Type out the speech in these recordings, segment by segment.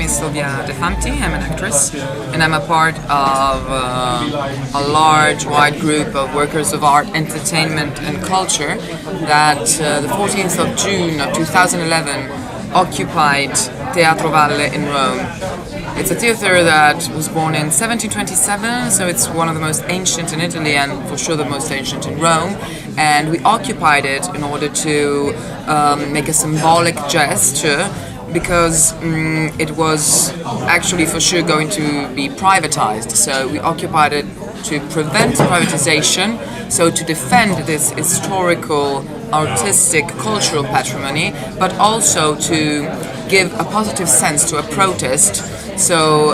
is Silvia De Fanti. I'm an actress, and I'm a part of a large, wide group of workers of art, entertainment, and culture that the 14th of June of 2011 occupied Teatro Valle in Rome. It's a theatre that was born in 1727, so it's one of the most ancient in Italy and for sure the most ancient in Rome. And we occupied it in order to make a symbolic gesture, because it was actually for sure going to be privatized. So we occupied it to prevent privatization, so to defend this historical, artistic, cultural patrimony, but also to give a positive sense to a protest, so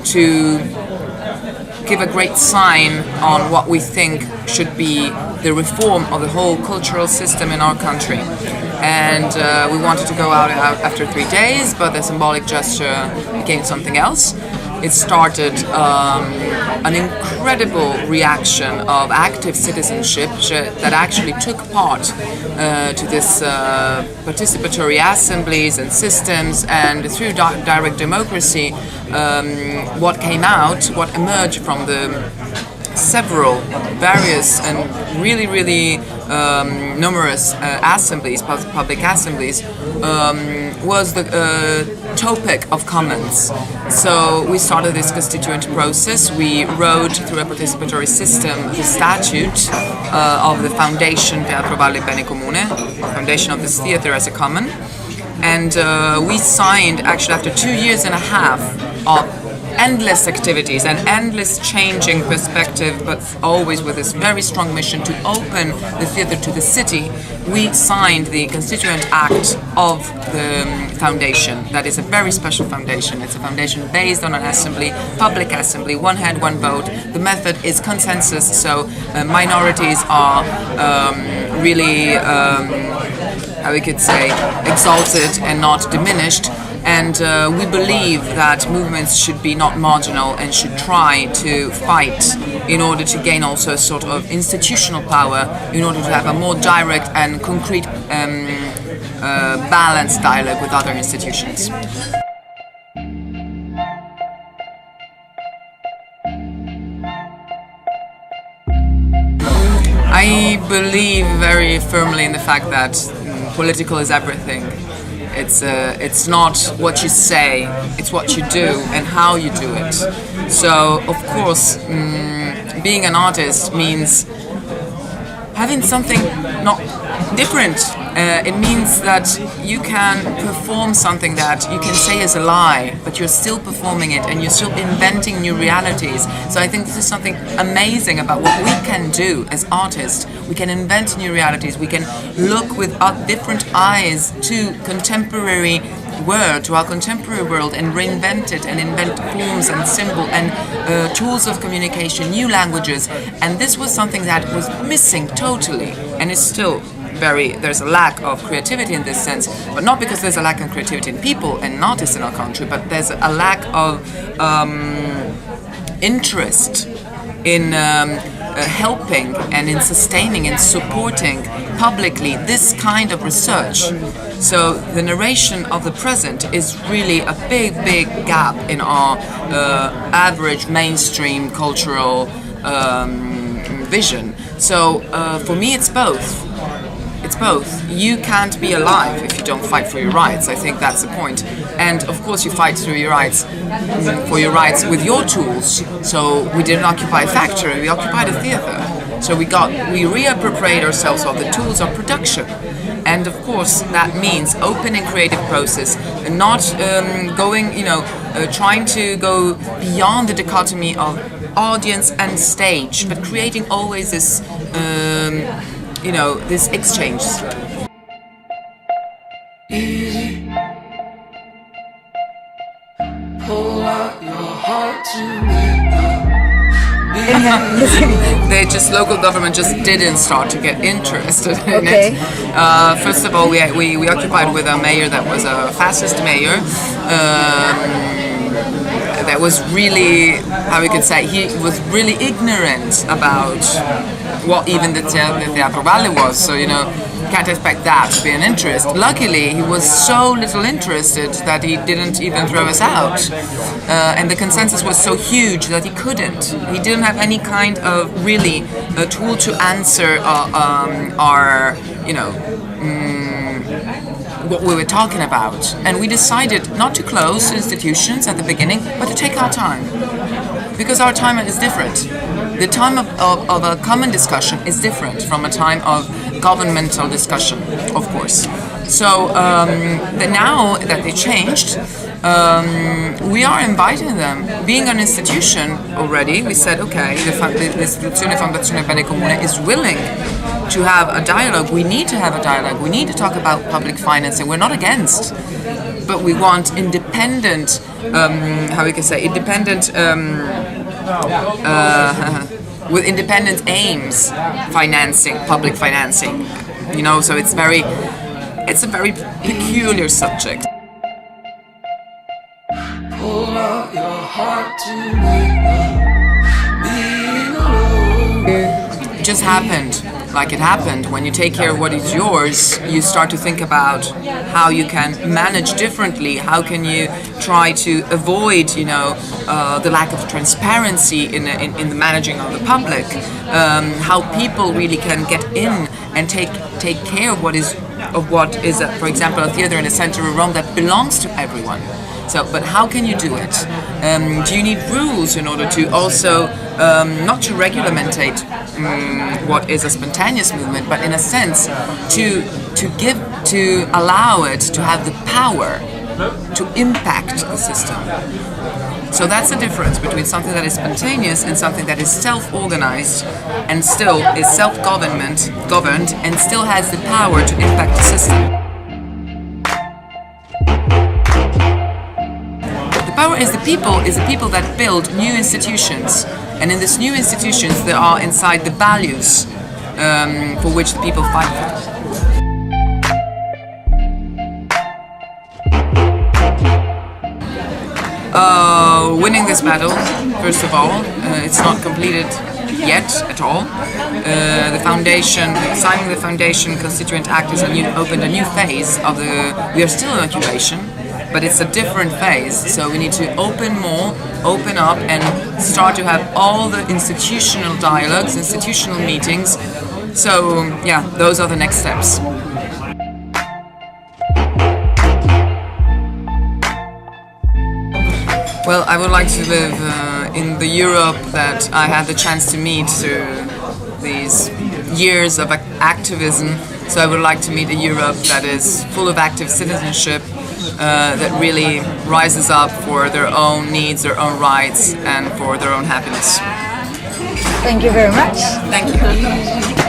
to give a great sign on what we think should be the reform of the whole cultural system in our country. And we wanted to go out after 3 days, but the symbolic gesture became something else. It started an incredible reaction of active citizenship that actually took part to this participatory assemblies and systems, and through direct democracy, what came out, what emerged from the several, various and really numerous assemblies, public assemblies, was the topic of commons. So we started this constituent process. We wrote through a participatory system the statute of the foundation Teatro Valle Bene Comune, foundation of this theatre as a common. And we signed, actually after 2 years and a half of endless activities and endless changing perspective, but always with this very strong mission to open the theatre to the city, we signed the Constituent Act of the foundation. That is a very special foundation. It's a foundation based on an assembly, public assembly, one head, one vote. The method is consensus, so minorities are really, how we could say, exalted and not diminished. And we believe that movements should be not marginal and should try to fight in order to gain also a sort of institutional power, in order to have a more direct and concrete balanced dialogue with other institutions. I believe very firmly in the fact that political is everything. It's not what you say, it's what you do and how you do it. So, of course, being an artist means having something not different. It means that you can perform something that you can say is a lie, but you're still performing it and you're still inventing new realities. So I think this is something amazing about what we can do as artists. We can invent new realities. We can look with different eyes to contemporary world, to our contemporary world, and reinvent it and invent forms and symbols and tools of communication, new languages. And this was something that was missing totally, and is still there's a lack of creativity in this sense, but not because there's a lack of creativity in people and artists in our country, but there's a lack of interest in helping and in sustaining and supporting publicly this kind of research. So the narration of the present is really a big gap in our average mainstream cultural vision. So for me it's both. It's both. You can't be alive if you don't fight for your rights. I think that's the point. And of course you fight through your rights, for your rights with your tools. So we didn't occupy a factory, we occupied a theatre. So we reappropriate ourselves of the tools of production. And of course that means open and creative process, and not trying to go beyond the dichotomy of audience and stage, but creating always this this exchange. Easy. Pull out your heart to me. Local government just didn't start to get interested in it. First of all, we occupied with a mayor that was a fascist mayor. That was really, how we could say, he was really ignorant about what even the Teatro Valle was. So, can't expect that to be an interest. Luckily, he was so little interested that he didn't even throw us out. And the consensus was so huge that he couldn't. He didn't have any kind of really a tool to answer our, what we were talking about. And we decided not to close institutions at the beginning, but to take our time. Because our time is different. The time of a common discussion is different from a time of governmental discussion, of course. So now that they changed, we are inviting them. Being an institution already, we said, okay, l'Istituzione Fondazione Bene Comune is willing to have a dialogue. We need to have a dialogue. We need to talk about public financing. We're not against, but we want independent, with independent aims, public financing. So it's a very peculiar subject. Pull out your heart to make being alone. It just happened. Like it happened. When you take care of what is yours, you start to think about how you can manage differently. How can you try to avoid, the lack of transparency in the managing of the public? How people really can get in and take care of what is, for example, a theater in the center of Rome that belongs to everyone. But how can you do it? Do you need rules in order to also not to regulate what is a spontaneous movement, but in a sense to allow it to have the power to impact the system? So that's the difference between something that is spontaneous and something that is self-organized and still is governed and still has the power to impact the system. Power is the people that build new institutions, and in these new institutions there are inside the values for which the people fight for. Winning this battle, first of all, it's not completed yet at all. Signing the foundation constituent act opened a new phase of we are still in occupation, but it's a different phase, so we need to open up and start to have all the institutional dialogues, institutional meetings. So yeah, those are the next steps. Well, I would like to live in the Europe that I had the chance to meet through these years of activism. So I would like to meet a Europe that is full of active citizenship, that really rises up for their own needs, their own rights, and for their own happiness. Thank you very much. Thank you.